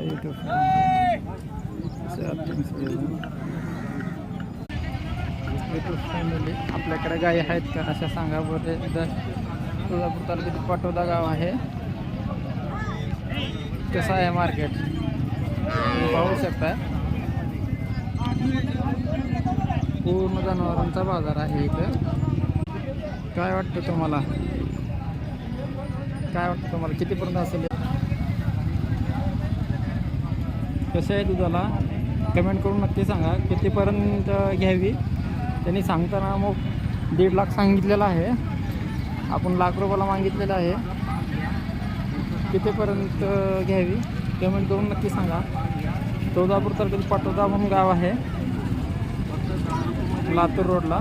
YouTube family आपल्याकडे गायी आहेत का अशा सांगा बरं. तुळजापूर तालुक्यातील पाटोदा गाव आहे. कसं आहे मार्केट तुम्ही पाहू शकता. पूर्ण जनावरांचा बाजार आहे इथं. काय वाटतं तुम्हाला कितीपर्यंत असेल कसे आहे दुधाला कमेंट करून नक्की सांगा कितीपर्यंत घ्यावी. त्यांनी सांगताना मग 1.5 लाख सांगितलेलं आहे. आपण लाख रुपयाला मागितलेलं आहे. कितीपर्यंत घ्यावी कमेंट करून नक्की सांगा. तुळजापूर तालुक्यातील पाटोदा म्हणून गाव आहे लातूर रोडला.